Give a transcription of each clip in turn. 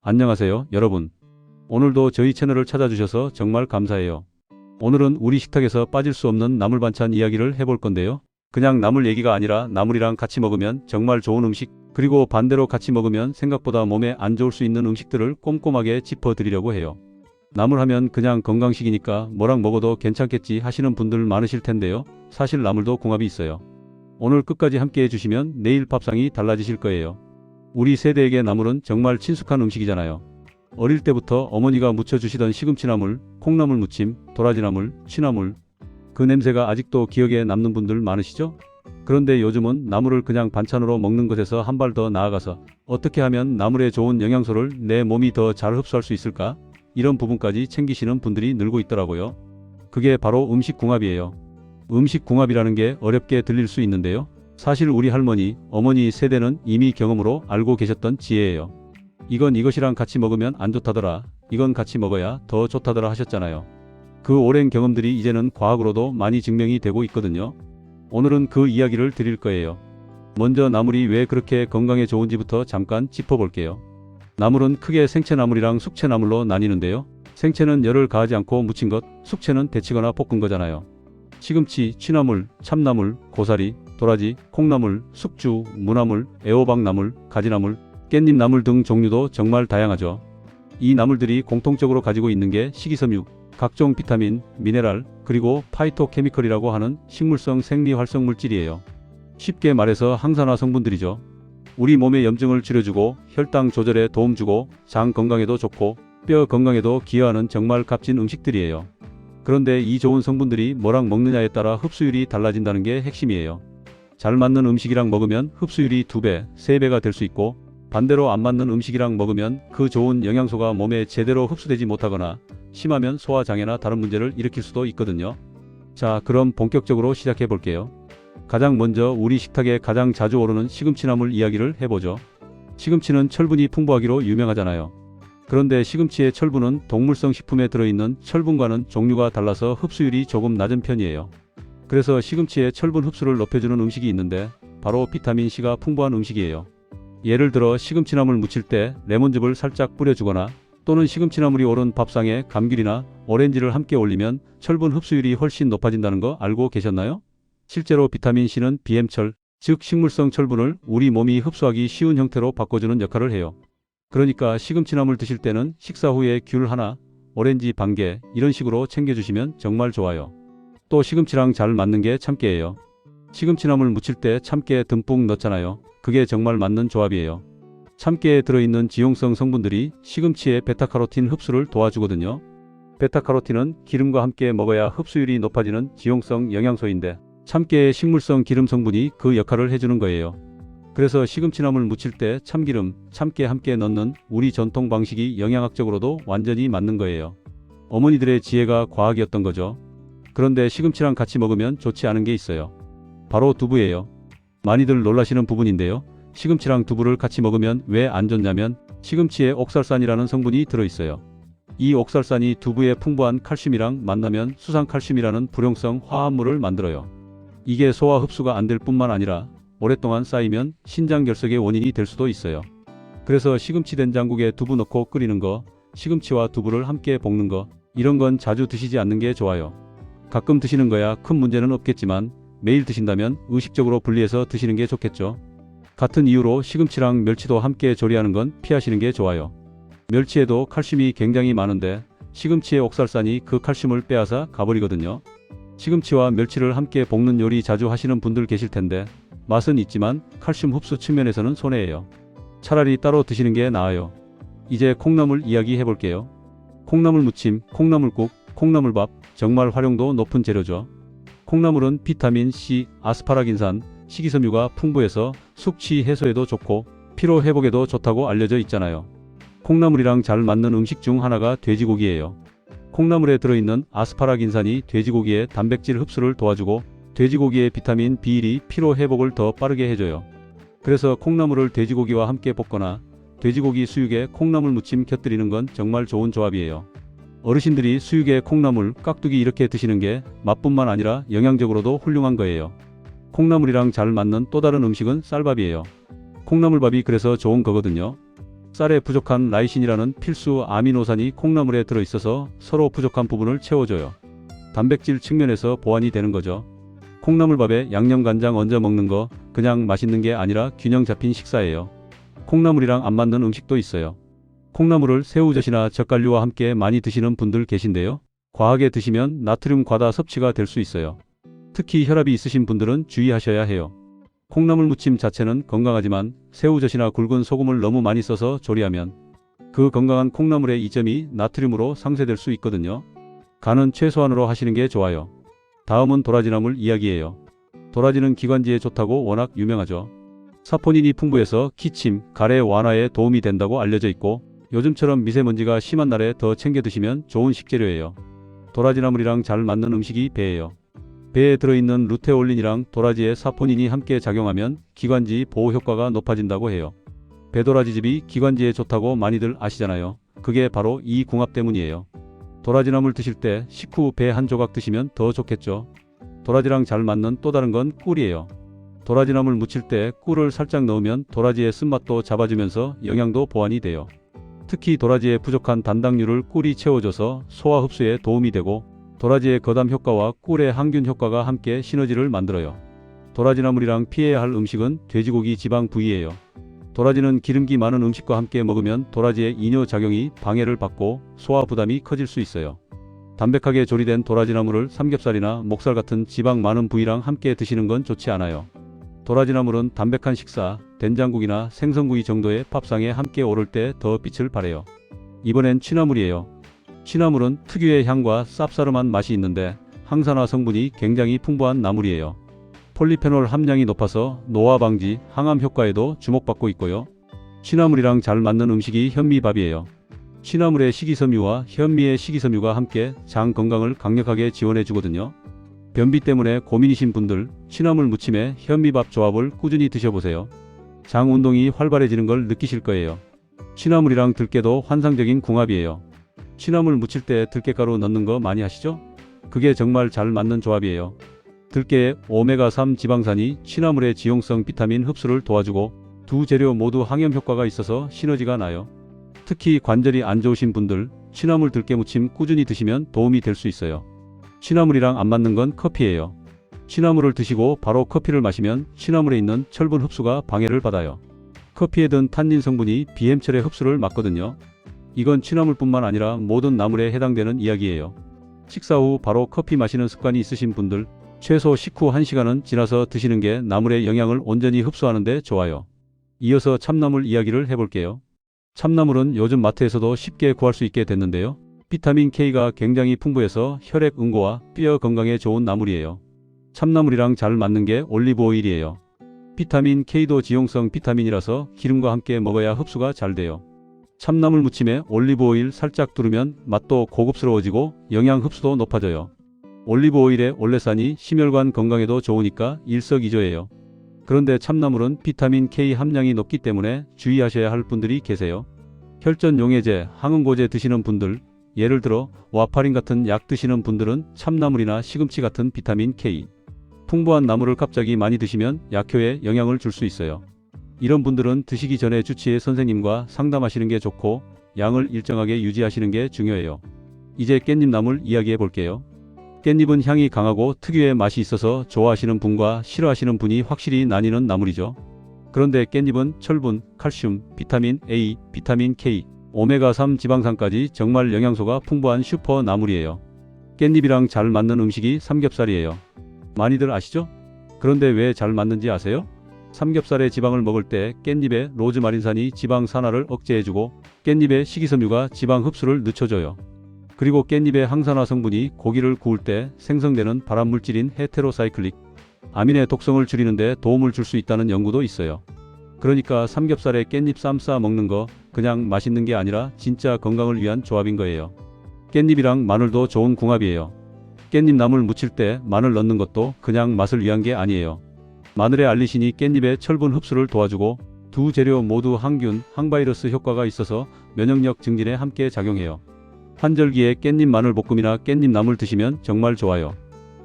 안녕하세요, 여러분. 오늘도 저희 채널을 찾아주셔서 정말 감사해요. 오늘은 우리 식탁에서 빠질 수 없는 나물 반찬 이야기를 해볼 건데요. 그냥 나물 얘기가 아니라 나물이랑 같이 먹으면 정말 좋은 음식, 그리고 반대로 같이 먹으면 생각보다 몸에 안 좋을 수 있는 음식들을 꼼꼼하게 짚어드리려고 해요. 나물 하면 그냥 건강식이니까 뭐랑 먹어도 괜찮겠지 하시는 분들 많으실 텐데요. 사실 나물도 궁합이 있어요. 오늘 끝까지 함께 해주시면 내일 밥상이 달라지실 거예요. 우리 세대에게 나물은 정말 친숙한 음식이잖아요. 어릴 때부터 어머니가 무쳐주시던 시금치나물, 콩나물 무침, 도라지나물, 취나물, 그 냄새가 아직도 기억에 남는 분들 많으시죠? 그런데 요즘은 나물을 그냥 반찬으로 먹는 것에서 한 발 더 나아가서 어떻게 하면 나물의 좋은 영양소를 내 몸이 더 잘 흡수할 수 있을까? 이런 부분까지 챙기시는 분들이 늘고 있더라고요. 그게 바로 음식궁합이에요. 음식궁합이라는 게 어렵게 들릴 수 있는데요. 사실 우리 할머니, 어머니 세대는 이미 경험으로 알고 계셨던 지혜예요. 이건 이것이랑 같이 먹으면 안 좋다더라. 이건 같이 먹어야 더 좋다더라 하셨잖아요. 그 오랜 경험들이 이제는 과학으로도 많이 증명이 되고 있거든요. 오늘은 그 이야기를 드릴 거예요. 먼저 나물이 왜 그렇게 건강에 좋은지부터 잠깐 짚어볼게요. 나물은 크게 생채나물이랑 숙채나물로 나뉘는데요. 생채는 열을 가하지 않고 무친 것, 숙채는 데치거나 볶은 거잖아요. 시금치, 취나물, 참나물, 고사리, 도라지, 콩나물, 숙주, 무나물, 애호박나물, 가지나물, 깻잎나물 등 종류도 정말 다양하죠. 이 나물들이 공통적으로 가지고 있는 게 식이섬유, 각종 비타민, 미네랄, 그리고 파이토케미컬이라고 하는 식물성 생리활성물질이에요. 쉽게 말해서 항산화 성분들이죠. 우리 몸의 염증을 줄여주고 혈당 조절에 도움 주고 장 건강에도 좋고 뼈 건강에도 기여하는 정말 값진 음식들이에요. 그런데 이 좋은 성분들이 뭐랑 먹느냐에 따라 흡수율이 달라진다는 게 핵심이에요. 잘 맞는 음식이랑 먹으면 흡수율이 2배, 3배가 될 수 있고 반대로 안 맞는 음식이랑 먹으면 그 좋은 영양소가 몸에 제대로 흡수되지 못하거나 심하면 소화장애나 다른 문제를 일으킬 수도 있거든요. 자, 그럼 본격적으로 시작해 볼게요. 가장 먼저 우리 식탁에 가장 자주 오르는 시금치나물 이야기를 해보죠. 시금치는 철분이 풍부하기로 유명하잖아요. 그런데 시금치의 철분은 동물성 식품에 들어있는 철분과는 종류가 달라서 흡수율이 조금 낮은 편이에요. 그래서 시금치의 철분 흡수를 높여주는 음식이 있는데 바로 비타민C가 풍부한 음식이에요. 예를 들어 시금치나물 무칠 때 레몬즙을 살짝 뿌려주거나 또는 시금치나물이 오른 밥상에 감귤이나 오렌지를 함께 올리면 철분 흡수율이 훨씬 높아진다는 거 알고 계셨나요? 실제로 비타민C는 비엠철, 즉 식물성 철분을 우리 몸이 흡수하기 쉬운 형태로 바꿔주는 역할을 해요. 그러니까 시금치나물 드실 때는 식사 후에 귤 하나, 오렌지 반 개 이런 식으로 챙겨주시면 정말 좋아요. 또 시금치랑 잘 맞는 게 참깨예요. 시금치나물 무칠 때 참깨 듬뿍 넣잖아요. 그게 정말 맞는 조합이에요. 참깨에 들어있는 지용성 성분들이 시금치의 베타카로틴 흡수를 도와주거든요. 베타카로틴은 기름과 함께 먹어야 흡수율이 높아지는 지용성 영양소인데 참깨의 식물성 기름 성분이 그 역할을 해주는 거예요. 그래서 시금치나물 무칠 때 참기름, 참깨 함께 넣는 우리 전통 방식이 영양학적으로도 완전히 맞는 거예요. 어머니들의 지혜가 과학이었던 거죠. 그런데 시금치랑 같이 먹으면 좋지 않은 게 있어요. 바로 두부예요. 많이들 놀라시는 부분인데요. 시금치랑 두부를 같이 먹으면 왜 안 좋냐면 시금치에 옥살산이라는 성분이 들어있어요. 이 옥살산이 두부의 풍부한 칼슘이랑 만나면 수산칼슘이라는 불용성 화합물을 만들어요. 이게 소화 흡수가 안 될 뿐만 아니라 오랫동안 쌓이면 신장결석의 원인이 될 수도 있어요. 그래서 시금치 된장국에 두부 넣고 끓이는 거, 시금치와 두부를 함께 볶는 거, 이런 건 자주 드시지 않는 게 좋아요. 가끔 드시는 거야 큰 문제는 없겠지만 매일 드신다면 의식적으로 분리해서 드시는 게 좋겠죠. 같은 이유로 시금치랑 멸치도 함께 조리하는 건 피하시는 게 좋아요. 멸치에도 칼슘이 굉장히 많은데 시금치의 옥살산이 그 칼슘을 빼앗아 가버리거든요. 시금치와 멸치를 함께 볶는 요리 자주 하시는 분들 계실 텐데 맛은 있지만 칼슘 흡수 측면에서는 손해예요. 차라리 따로 드시는 게 나아요. 이제 콩나물 이야기 해볼게요. 콩나물 무침, 콩나물국, 콩나물밥 정말 활용도 높은 재료죠. 콩나물은 비타민C, 아스파라긴산, 식이섬유가 풍부해서 숙취 해소에도 좋고 피로 회복에도 좋다고 알려져 있잖아요. 콩나물이랑 잘 맞는 음식 중 하나가 돼지고기예요. 콩나물에 들어있는 아스파라긴산이 돼지고기의 단백질 흡수를 도와주고 돼지고기의 비타민 B1이 피로 회복을 더 빠르게 해줘요. 그래서 콩나물을 돼지고기와 함께 볶거나 돼지고기 수육에 콩나물 무침 곁들이는 건 정말 좋은 조합이에요. 어르신들이 수육에 콩나물, 깍두기 이렇게 드시는 게 맛뿐만 아니라 영양적으로도 훌륭한 거예요. 콩나물이랑 잘 맞는 또 다른 음식은 쌀밥이에요. 콩나물밥이 그래서 좋은 거거든요. 쌀에 부족한 라이신이라는 필수 아미노산이 콩나물에 들어있어서 서로 부족한 부분을 채워줘요. 단백질 측면에서 보완이 되는 거죠. 콩나물밥에 양념간장 얹어 먹는 거 그냥 맛있는 게 아니라 균형 잡힌 식사예요. 콩나물이랑 안 맞는 음식도 있어요. 콩나물을 새우젓이나 젓갈류와 함께 많이 드시는 분들 계신데요. 과하게 드시면 나트륨 과다 섭취가 될 수 있어요. 특히 혈압이 있으신 분들은 주의하셔야 해요. 콩나물 무침 자체는 건강하지만 새우젓이나 굵은 소금을 너무 많이 써서 조리하면 그 건강한 콩나물의 이점이 나트륨으로 상쇄될 수 있거든요. 간은 최소한으로 하시는 게 좋아요. 다음은 도라지나물 이야기예요. 도라지는 기관지에 좋다고 워낙 유명하죠. 사포닌이 풍부해서 기침, 가래 완화에 도움이 된다고 알려져 있고 요즘처럼 미세먼지가 심한 날에 더 챙겨 드시면 좋은 식재료예요. 도라지나물이랑 잘 맞는 음식이 배예요. 배에 들어있는 루테올린이랑 도라지의 사포닌이 함께 작용하면 기관지 보호 효과가 높아진다고 해요. 배도라지즙이 기관지에 좋다고 많이들 아시잖아요. 그게 바로 이 궁합 때문이에요. 도라지나물 드실 때 식후 배 한 조각 드시면 더 좋겠죠. 도라지랑 잘 맞는 또 다른 건 꿀이에요. 도라지나물 무칠 때 꿀을 살짝 넣으면 도라지의 쓴맛도 잡아주면서 영양도 보완이 돼요. 특히 도라지의 부족한 단당류를 꿀이 채워줘서 소화 흡수에 도움이 되고 도라지의 거담 효과와 꿀의 항균 효과가 함께 시너지를 만들어요. 도라지나물이랑 피해야 할 음식은 돼지고기 지방 부위예요. 도라지는 기름기 많은 음식과 함께 먹으면 도라지의 이뇨작용이 방해를 받고 소화 부담이 커질 수 있어요. 담백하게 조리된 도라지나물을 삼겹살이나 목살 같은 지방 많은 부위랑 함께 드시는 건 좋지 않아요. 도라지나물은 담백한 식사, 된장국이나 생선구이 정도의 밥상에 함께 오를 때 더 빛을 발해요. 이번엔 취나물이에요. 취나물은 특유의 향과 쌉싸름한 맛이 있는데 항산화 성분이 굉장히 풍부한 나물이에요. 폴리페놀 함량이 높아서 노화 방지, 항암 효과에도 주목받고 있고요. 취나물이랑 잘 맞는 음식이 현미밥이에요. 취나물의 식이섬유와 현미의 식이섬유가 함께 장 건강을 강력하게 지원해 주거든요. 변비 때문에 고민이신 분들 취나물 무침에 현미밥 조합을 꾸준히 드셔보세요. 장 운동이 활발해지는 걸 느끼실 거예요. 취나물이랑 들깨도 환상적인 궁합이에요. 취나물 무칠 때 들깨가루 넣는 거 많이 하시죠? 그게 정말 잘 맞는 조합이에요. 들깨의 오메가3 지방산이 취나물의 지용성 비타민 흡수를 도와주고 두 재료 모두 항염 효과가 있어서 시너지가 나요. 특히 관절이 안 좋으신 분들 취나물 들깨 무침 꾸준히 드시면 도움이 될 수 있어요. 취나물이랑 안 맞는 건 커피예요. 취나물을 드시고 바로 커피를 마시면 취나물에 있는 철분 흡수가 방해를 받아요. 커피에 든 탄닌 성분이 비햄철의 흡수를 막거든요. 이건 취나물뿐만 아니라 모든 나물에 해당되는 이야기예요. 식사 후 바로 커피 마시는 습관이 있으신 분들 최소 식후 1시간은 지나서 드시는 게 나물의 영양을 온전히 흡수하는 데 좋아요. 이어서 참나물 이야기를 해볼게요. 참나물은 요즘 마트에서도 쉽게 구할 수 있게 됐는데요. 비타민 K가 굉장히 풍부해서 혈액 응고와 뼈 건강에 좋은 나물이에요. 참나물이랑 잘 맞는 게 올리브 오일이에요. 비타민 K도 지용성 비타민이라서 기름과 함께 먹어야 흡수가 잘 돼요. 참나물 무침에 올리브 오일 살짝 두르면 맛도 고급스러워지고 영양 흡수도 높아져요. 올리브 오일의 올레산이 심혈관 건강에도 좋으니까 일석이조예요. 그런데 참나물은 비타민 K 함량이 높기 때문에 주의하셔야 할 분들이 계세요. 혈전 용해제, 항응고제 드시는 분들, 예를 들어 와파린 같은 약 드시는 분들은 참나물이나 시금치 같은 비타민 K 풍부한 나물을 갑자기 많이 드시면 약효에 영향을 줄 수 있어요. 이런 분들은 드시기 전에 주치의 선생님과 상담하시는 게 좋고 양을 일정하게 유지하시는 게 중요해요. 이제 깻잎 나물 이야기해 볼게요. 깻잎은 향이 강하고 특유의 맛이 있어서 좋아하시는 분과 싫어하시는 분이 확실히 나뉘는 나물이죠. 그런데 깻잎은 철분, 칼슘, 비타민 A, 비타민 K, 오메가3 지방산까지 정말 영양소가 풍부한 슈퍼 나물이에요. 깻잎이랑 잘 맞는 음식이 삼겹살이에요. 많이들 아시죠? 그런데 왜 잘 맞는지 아세요? 삼겹살의 지방을 먹을 때 깻잎의 로즈마린산이 지방 산화를 억제해주고 깻잎의 식이섬유가 지방 흡수를 늦춰줘요. 그리고 깻잎의 항산화 성분이 고기를 구울 때 생성되는 발암물질인 헤테로사이클릭 아민의 독성을 줄이는 데 도움을 줄 수 있다는 연구도 있어요. 그러니까 삼겹살에 깻잎 쌈 싸 먹는 거 그냥 맛있는 게 아니라 진짜 건강을 위한 조합인 거예요. 깻잎이랑 마늘도 좋은 궁합이에요. 깻잎 나물 무칠 때 마늘 넣는 것도 그냥 맛을 위한 게 아니에요. 마늘의 알리신이 깻잎의 철분 흡수를 도와주고 두 재료 모두 항균, 항바이러스 효과가 있어서 면역력 증진에 함께 작용해요. 환절기에 깻잎 마늘 볶음이나 깻잎 나물 드시면 정말 좋아요.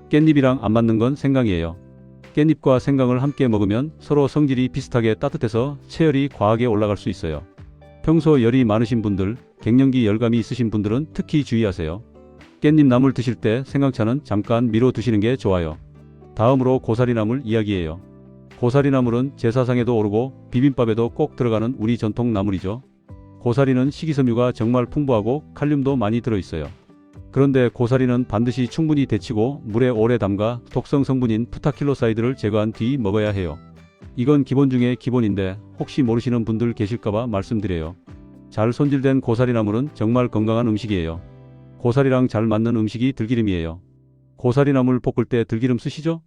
깻잎이랑 안 맞는 건 생강이에요. 깻잎과 생강을 함께 먹으면 서로 성질이 비슷하게 따뜻해서 체열이 과하게 올라갈 수 있어요. 평소 열이 많으신 분들, 갱년기 열감이 있으신 분들은 특히 주의하세요. 깻잎 나물 드실 때 생강차는 잠깐 미뤄 드시는 게 좋아요. 다음으로 고사리 나물 이야기예요. 고사리 나물은 제사상에도 오르고 비빔밥에도 꼭 들어가는 우리 전통 나물이죠. 고사리는 식이섬유가 정말 풍부하고 칼륨도 많이 들어있어요. 그런데 고사리는 반드시 충분히 데치고 물에 오래 담가 독성 성분인 프타킬로사이드를 제거한 뒤 먹어야 해요. 이건 기본 중에 기본인데 혹시 모르시는 분들 계실까봐 말씀드려요. 잘 손질된 고사리 나물은 정말 건강한 음식이에요. 고사리랑 잘 맞는 음식이 들기름이에요. 고사리 나물 볶을 때 들기름 쓰시죠?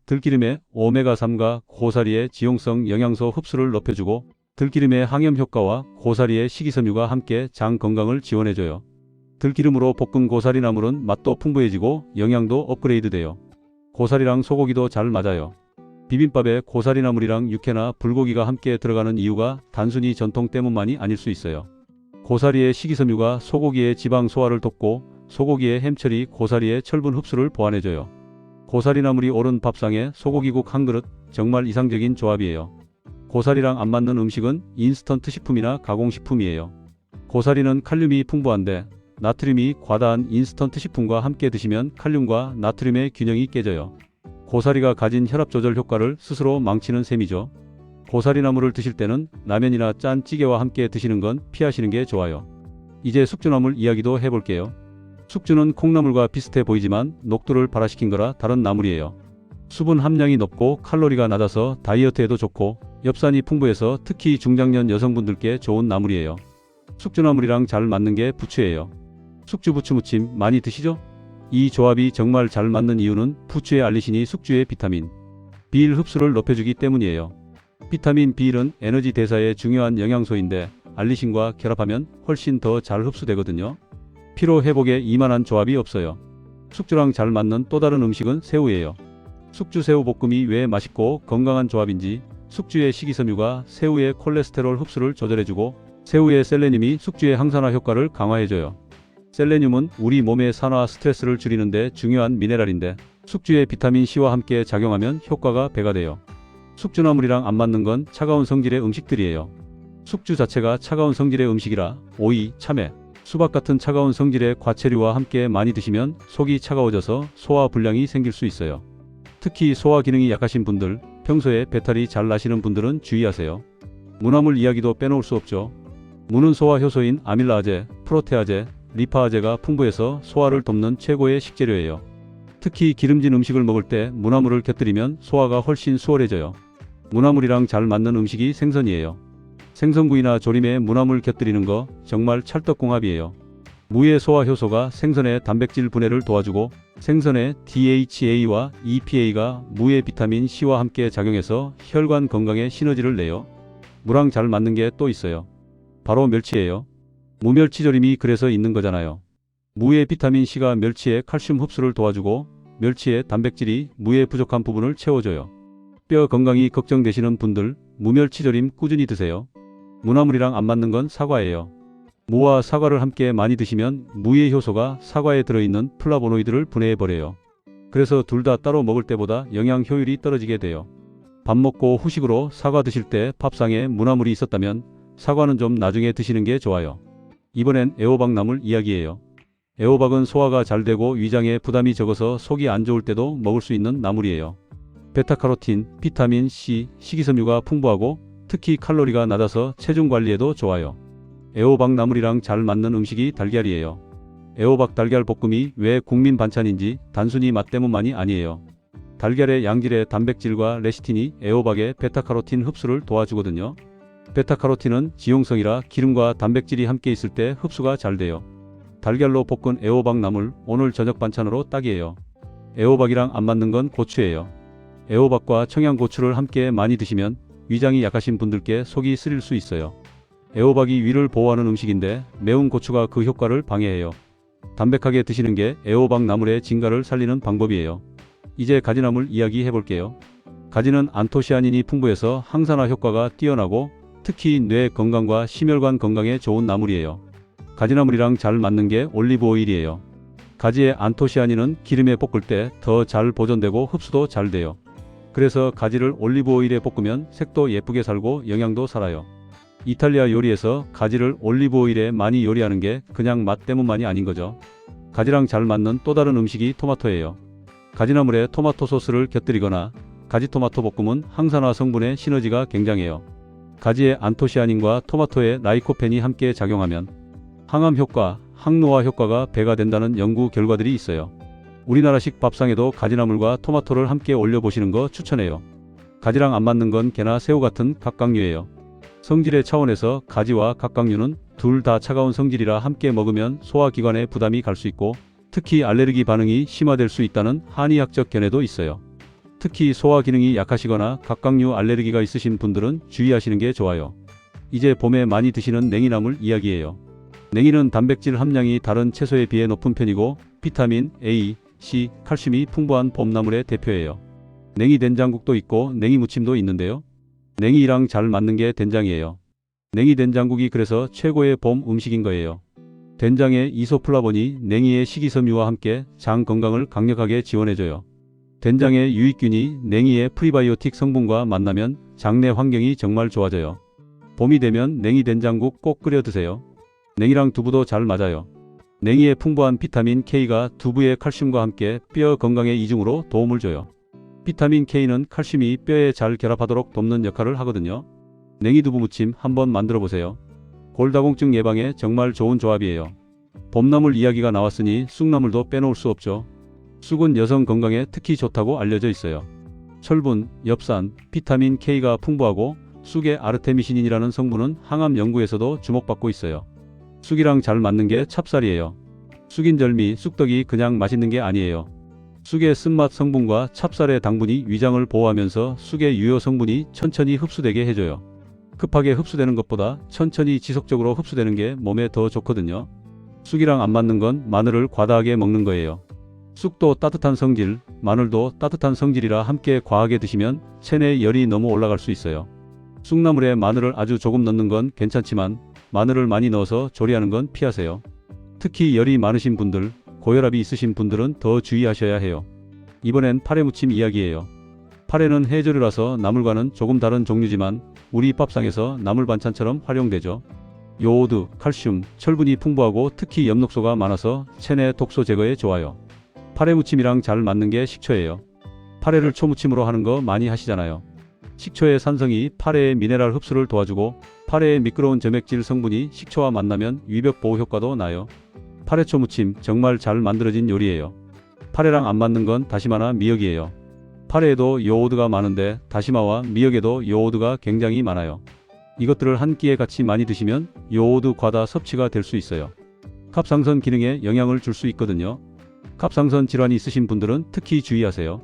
들기름에 오메가3가 고사리의 지용성 영양소 흡수를 높여주고 들기름의 항염 효과와 고사리의 식이섬유가 함께 장 건강을 지원해줘요. 들기름으로 볶은 고사리 나물은 맛도 풍부해지고 영양도 업그레이드돼요. 고사리랑 소고기도 잘 맞아요. 비빔밥에 고사리 나물이랑 육회나 불고기가 함께 들어가는 이유가 단순히 전통 때문만이 아닐 수 있어요. 고사리의 식이섬유가 소고기의 지방 소화를 돕고 소고기의 햄처리 고사리의 철분 흡수를 보완해줘요. 고사리 나물이 오른 밥상에 소고기국 한 그릇, 정말 이상적인 조합이에요. 고사리랑 안 맞는 음식은 인스턴트 식품이나 가공식품이에요. 고사리는 칼륨이 풍부한데 나트륨이 과다한 인스턴트 식품과 함께 드시면 칼륨과 나트륨의 균형이 깨져요. 고사리가 가진 혈압 조절 효과를 스스로 망치는 셈이죠. 고사리 나물을 드실 때는 라면이나 짠 찌개와 함께 드시는 건 피하시는 게 좋아요. 이제 숙주나물 이야기도 해볼게요. 숙주는 콩나물과 비슷해 보이지만 녹두를 발화시킨 거라 다른 나물이에요. 수분 함량이 높고 칼로리가 낮아서 다이어트에도 좋고 엽산이 풍부해서 특히 중장년 여성분들께 좋은 나물이에요. 숙주나물이랑 잘 맞는 게 부추예요. 숙주 부추 무침 많이 드시죠? 이 조합이 정말 잘 맞는 이유는 부추의 알리신이 숙주의 비타민 B1 흡수를 높여주기 때문이에요. 비타민 B1은 에너지 대사에 중요한 영양소인데 알리신과 결합하면 훨씬 더 잘 흡수되거든요. 피로 회복에 이만한 조합이 없어요. 숙주랑 잘 맞는 또 다른 음식은 새우예요. 숙주 새우 볶음이 왜 맛있고 건강한 조합인지 숙주의 식이섬유가 새우의 콜레스테롤 흡수를 조절해주고 새우의 셀레늄이 숙주의 항산화 효과를 강화해줘요. 셀레늄은 우리 몸의 산화 스트레스를 줄이는데 중요한 미네랄인데 숙주의 비타민 C와 함께 작용하면 효과가 배가 돼요. 숙주나물이랑 안 맞는 건 차가운 성질의 음식들이에요. 숙주 자체가 차가운 성질의 음식이라 오이, 참외, 수박 같은 차가운 성질의 과채류와 함께 많이 드시면 속이 차가워져서 소화 불량이 생길 수 있어요. 특히 소화 기능이 약하신 분들, 평소에 배탈이 잘 나시는 분들은 주의하세요. 무나물 이야기도 빼놓을 수 없죠. 무는 소화 효소인 아밀라아제, 프로테아제, 리파아제가 풍부해서 소화를 돕는 최고의 식재료예요. 특히 기름진 음식을 먹을 때 무나물을 곁들이면 소화가 훨씬 수월해져요. 무나물이랑 잘 맞는 음식이 생선이에요. 생선구이나 조림에 무나물 곁들이는 거 정말 찰떡궁합이에요. 무의 소화 효소가 생선의 단백질 분해를 도와주고 생선의 DHA와 EPA가 무의 비타민 C와 함께 작용해서 혈관 건강에 시너지를 내요. 무랑 잘 맞는 게 또 있어요. 바로 멸치예요. 무멸치조림이 그래서 있는 거잖아요. 무의 비타민 C가 멸치의 칼슘 흡수를 도와주고 멸치의 단백질이 무의 부족한 부분을 채워줘요. 뼈 건강이 걱정되시는 분들 무멸치조림 꾸준히 드세요. 무나물이랑 안 맞는 건 사과예요. 무와 사과를 함께 많이 드시면 무의 효소가 사과에 들어있는 플라보노이드를 분해해버려요. 그래서 둘 다 따로 먹을 때보다 영양 효율이 떨어지게 돼요. 밥 먹고 후식으로 사과 드실 때 밥상에 무나물이 있었다면 사과는 좀 나중에 드시는 게 좋아요. 이번엔 애호박 나물 이야기예요. 애호박은 소화가 잘 되고 위장에 부담이 적어서 속이 안 좋을 때도 먹을 수 있는 나물이에요. 베타카로틴, 비타민 C, 식이섬유가 풍부하고 특히 칼로리가 낮아서 체중 관리에도 좋아요. 애호박 나물이랑 잘 맞는 음식이 달걀이에요. 애호박 달걀 볶음이 왜 국민 반찬인지 단순히 맛 때문만이 아니에요. 달걀의 양질의 단백질과 레시틴이 애호박의 베타카로틴 흡수를 도와주거든요. 베타카로틴은 지용성이라 기름과 단백질이 함께 있을 때 흡수가 잘 돼요. 달걀로 볶은 애호박 나물 오늘 저녁 반찬으로 딱이에요. 애호박이랑 안 맞는 건 고추예요. 애호박과 청양고추를 함께 많이 드시면 위장이 약하신 분들께 속이 쓰릴 수 있어요. 애호박이 위를 보호하는 음식인데 매운 고추가 그 효과를 방해해요. 담백하게 드시는 게 애호박 나물의 진가를 살리는 방법이에요. 이제 가지나물 이야기 해볼게요. 가지는 안토시아닌이 풍부해서 항산화 효과가 뛰어나고 특히 뇌 건강과 심혈관 건강에 좋은 나물이에요. 가지나물이랑 잘 맞는 게 올리브 오일이에요. 가지의 안토시아닌은 기름에 볶을 때 더 잘 보존되고 흡수도 잘 돼요. 그래서 가지를 올리브 오일에 볶으면 색도 예쁘게 살고 영양도 살아요. 이탈리아 요리에서 가지를 올리브 오일에 많이 요리하는 게 그냥 맛 때문만이 아닌 거죠. 가지랑 잘 맞는 또 다른 음식이 토마토예요. 가지나물에 토마토 소스를 곁들이거나 가지토마토 볶음은 항산화 성분의 시너지가 굉장해요. 가지의 안토시아닌과 토마토의 라이코펜이 함께 작용하면 항암 효과, 항노화 효과가 배가 된다는 연구 결과들이 있어요. 우리나라식 밥상에도 가지나물과 토마토를 함께 올려보시는 거 추천해요. 가지랑 안 맞는 건 게나 새우 같은 각각류예요. 성질의 차원에서 가지와 각각류는 둘 다 차가운 성질이라 함께 먹으면 소화기관에 부담이 갈 수 있고 특히 알레르기 반응이 심화될 수 있다는 한의학적 견해도 있어요. 특히 소화 기능이 약하시거나 각각류 알레르기가 있으신 분들은 주의하시는 게 좋아요. 이제 봄에 많이 드시는 냉이나물 이야기예요. 냉이는 단백질 함량이 다른 채소에 비해 높은 편이고 비타민 A, C, 칼슘이 풍부한 봄나물의 대표예요. 냉이 된장국도 있고 냉이 무침도 있는데요. 냉이랑 잘 맞는 게 된장이에요. 냉이 된장국이 그래서 최고의 봄 음식인 거예요. 된장의 이소플라본이 냉이의 식이섬유와 함께 장 건강을 강력하게 지원해줘요. 된장의 유익균이 냉이의 프리바이오틱 성분과 만나면 장내 환경이 정말 좋아져요. 봄이 되면 냉이 된장국 꼭 끓여 드세요. 냉이랑 두부도 잘 맞아요. 냉이의 풍부한 비타민 K가 두부의 칼슘과 함께 뼈 건강에 이중으로 도움을 줘요. 비타민 K는 칼슘이 뼈에 잘 결합하도록 돕는 역할을 하거든요. 냉이 두부 무침 한번 만들어 보세요. 골다공증 예방에 정말 좋은 조합이에요. 봄나물 이야기가 나왔으니 쑥나물도 빼놓을 수 없죠. 쑥은 여성 건강에 특히 좋다고 알려져 있어요. 철분, 엽산, 비타민 K가 풍부하고 쑥의 아르테미신인이라는 성분은 항암 연구에서도 주목받고 있어요. 쑥이랑 잘 맞는 게 찹쌀이에요. 쑥인절미, 쑥떡이 그냥 맛있는 게 아니에요. 쑥의 쓴맛 성분과 찹쌀의 당분이 위장을 보호하면서 쑥의 유효 성분이 천천히 흡수되게 해줘요. 급하게 흡수되는 것보다 천천히 지속적으로 흡수되는 게 몸에 더 좋거든요. 쑥이랑 안 맞는 건 마늘을 과다하게 먹는 거예요. 쑥도 따뜻한 성질, 마늘도 따뜻한 성질이라 함께 과하게 드시면 체내 열이 너무 올라갈 수 있어요. 쑥나물에 마늘을 아주 조금 넣는 건 괜찮지만 마늘을 많이 넣어서 조리하는 건 피하세요. 특히 열이 많으신 분들, 고혈압이 있으신 분들은 더 주의하셔야 해요. 이번엔 파래 무침 이야기예요. 파래는 해조류라서 나물과는 조금 다른 종류지만 우리 밥상에서 나물 반찬처럼 활용되죠. 요오드, 칼슘, 철분이 풍부하고 특히 엽록소가 많아서 체내 독소 제거에 좋아요. 파래 무침이랑 잘 맞는 게 식초예요. 파래를 초무침으로 하는 거 많이 하시잖아요. 식초의 산성이 파래의 미네랄 흡수를 도와주고 파래의 미끄러운 점액질 성분이 식초와 만나면 위벽 보호 효과도 나요. 파래초 무침 정말 잘 만들어진 요리예요. 파래랑 안 맞는 건 다시마나 미역이에요. 파래에도 요오드가 많은데 다시마와 미역에도 요오드가 굉장히 많아요. 이것들을 한 끼에 같이 많이 드시면 요오드 과다 섭취가 될 수 있어요. 갑상선 기능에 영향을 줄 수 있거든요. 갑상선 질환이 있으신 분들은 특히 주의하세요.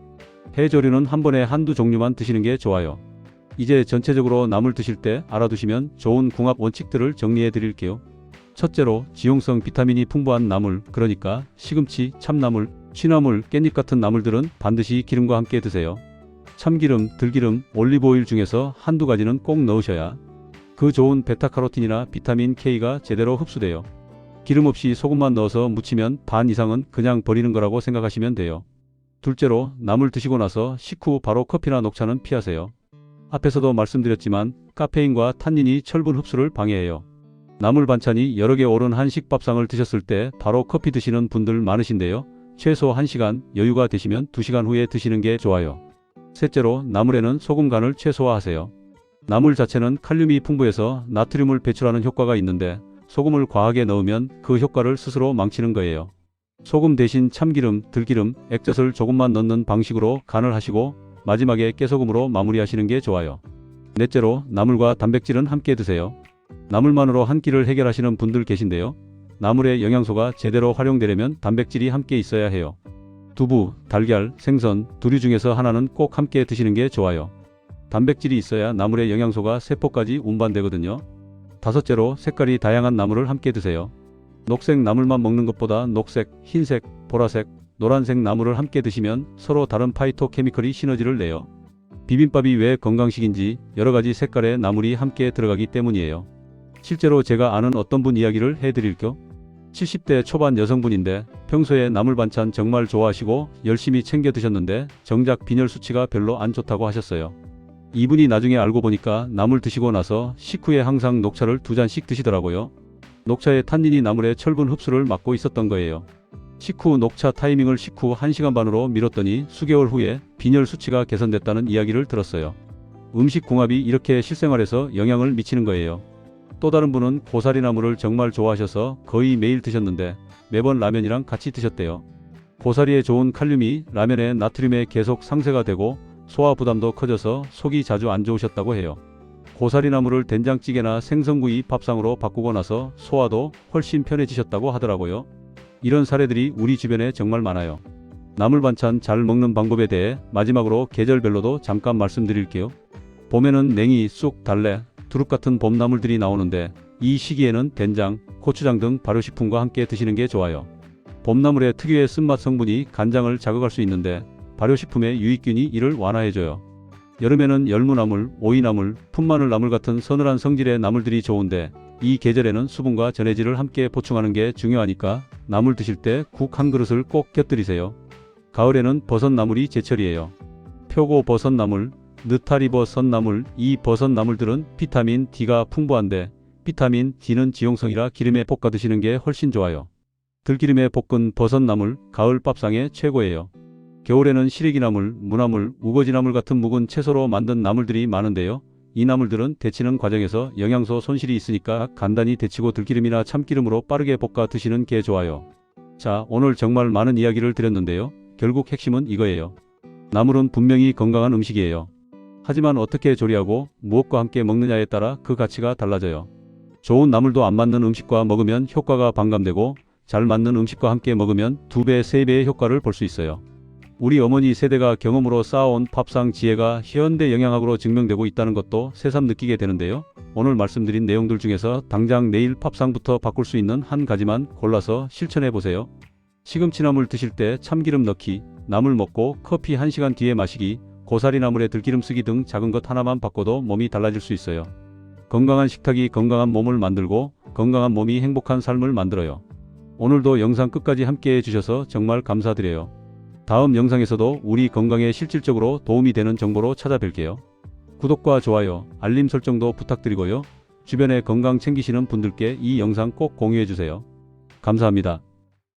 해조류는 한 번에 한두 종류만 드시는 게 좋아요. 이제 전체적으로 나물 드실 때 알아두시면 좋은 궁합 원칙들을 정리해 드릴게요. 첫째로 지용성 비타민이 풍부한 나물, 그러니까 시금치, 참나물, 취나물, 깻잎 같은 나물들은 반드시 기름과 함께 드세요. 참기름, 들기름, 올리브오일 중에서 한두 가지는 꼭 넣으셔야 그 좋은 베타카로틴이나 비타민 K가 제대로 흡수돼요. 기름 없이 소금만 넣어서 무치면 반 이상은 그냥 버리는 거라고 생각하시면 돼요. 둘째로 나물 드시고 나서 식후 바로 커피나 녹차는 피하세요. 앞에서도 말씀드렸지만 카페인과 탄닌이 철분 흡수를 방해해요. 나물 반찬이 여러 개 오른 한식 밥상을 드셨을 때 바로 커피 드시는 분들 많으신데요. 최소 1시간, 여유가 되시면 2시간 후에 드시는 게 좋아요. 셋째로 나물에는 소금 간을 최소화하세요. 나물 자체는 칼륨이 풍부해서 나트륨을 배출하는 효과가 있는데 소금을 과하게 넣으면 그 효과를 스스로 망치는 거예요. 소금 대신 참기름, 들기름, 액젓을 조금만 넣는 방식으로 간을 하시고 마지막에 깨소금으로 마무리하시는 게 좋아요. 넷째로 나물과 단백질은 함께 드세요. 나물만으로 한 끼를 해결하시는 분들 계신데요. 나물의 영양소가 제대로 활용되려면 단백질이 함께 있어야 해요. 두부, 달걀, 생선, 두류 중에서 하나는 꼭 함께 드시는 게 좋아요. 단백질이 있어야 나물의 영양소가 세포까지 운반되거든요. 다섯째로 색깔이 다양한 나물을 함께 드세요. 녹색 나물만 먹는 것보다 녹색, 흰색, 보라색, 노란색 나물을 함께 드시면 서로 다른 파이토케미컬이 시너지를 내요. 비빔밥이 왜 건강식인지 여러가지 색깔의 나물이 함께 들어가기 때문이에요. 실제로 제가 아는 어떤 분 이야기를 해드릴게요. 70대 초반 여성분인데 평소에 나물 반찬 정말 좋아하시고 열심히 챙겨 드셨는데 정작 빈혈 수치가 별로 안 좋다고 하셨어요. 이분이 나중에 알고 보니까 나물 드시고 나서 식후에 항상 녹차를 2잔씩 드시더라고요. 녹차의 탄닌이 나물의 철분 흡수를 막고 있었던 거예요. 식후 녹차 타이밍을 식후 1시간 반으로 미뤘더니 수개월 후에 빈혈 수치가 개선됐다는 이야기를 들었어요. 음식 궁합이 이렇게 실생활에서 영향을 미치는 거예요. 또 다른 분은 고사리 나물을 정말 좋아하셔서 거의 매일 드셨는데 매번 라면이랑 같이 드셨대요. 고사리에 좋은 칼륨이 라면의 나트륨에 계속 상쇄가 되고 소화 부담도 커져서 속이 자주 안 좋으셨다고 해요. 고사리 나물을 된장찌개나 생선구이 밥상으로 바꾸고 나서 소화도 훨씬 편해지셨다고 하더라고요. 이런 사례들이 우리 주변에 정말 많아요. 나물 반찬 잘 먹는 방법에 대해 마지막으로 계절별로도 잠깐 말씀드릴게요. 봄에는 냉이, 쑥, 달래, 두릅 같은 봄나물들이 나오는데 이 시기에는 된장, 고추장 등 발효식품과 함께 드시는 게 좋아요. 봄나물의 특유의 쓴맛 성분이 간장을 자극할 수 있는데 발효식품의 유익균이 이를 완화해줘요. 여름에는 열무나물, 오이나물, 풋마늘나물 같은 서늘한 성질의 나물들이 좋은데 이 계절에는 수분과 전해질을 함께 보충하는 게 중요하니까 나물 드실 때 국 한 그릇을 꼭 곁들이세요. 가을에는 버섯나물이 제철이에요. 표고버섯나물, 느타리버섯나물, 이 버섯나물들은 비타민 D가 풍부한데 비타민 D는 지용성이라 기름에 볶아 드시는 게 훨씬 좋아요. 들기름에 볶은 버섯나물, 가을 밥상에 최고예요. 겨울에는 시래기나물, 무나물, 우거지나물 같은 묵은 채소로 만든 나물들이 많은데요. 이 나물들은 데치는 과정에서 영양소 손실이 있으니까 간단히 데치고 들기름이나 참기름으로 빠르게 볶아 드시는 게 좋아요. 자, 오늘 정말 많은 이야기를 드렸는데요. 결국 핵심은 이거예요. 나물은 분명히 건강한 음식이에요. 하지만 어떻게 조리하고 무엇과 함께 먹느냐에 따라 그 가치가 달라져요. 좋은 나물도 안 맞는 음식과 먹으면 효과가 반감되고 잘 맞는 음식과 함께 먹으면 2배, 3배의 효과를 볼 수 있어요. 우리 어머니 세대가 경험으로 쌓아온 밥상 지혜가 현대 영양학으로 증명되고 있다는 것도 새삼 느끼게 되는데요. 오늘 말씀드린 내용들 중에서 당장 내일 밥상부터 바꿀 수 있는 한 가지만 골라서 실천해 보세요. 시금치나물 드실 때 참기름 넣기, 나물 먹고 커피 1시간 뒤에 마시기, 고사리 나물에 들기름 쓰기 등 작은 것 하나만 바꿔도 몸이 달라질 수 있어요. 건강한 식탁이 건강한 몸을 만들고 건강한 몸이 행복한 삶을 만들어요. 오늘도 영상 끝까지 함께 해주셔서 정말 감사드려요. 다음 영상에서도 우리 건강에 실질적으로 도움이 되는 정보로 찾아뵐게요. 구독과 좋아요, 알림 설정도 부탁드리고요. 주변에 건강 챙기시는 분들께 이 영상 꼭 공유해주세요. 감사합니다.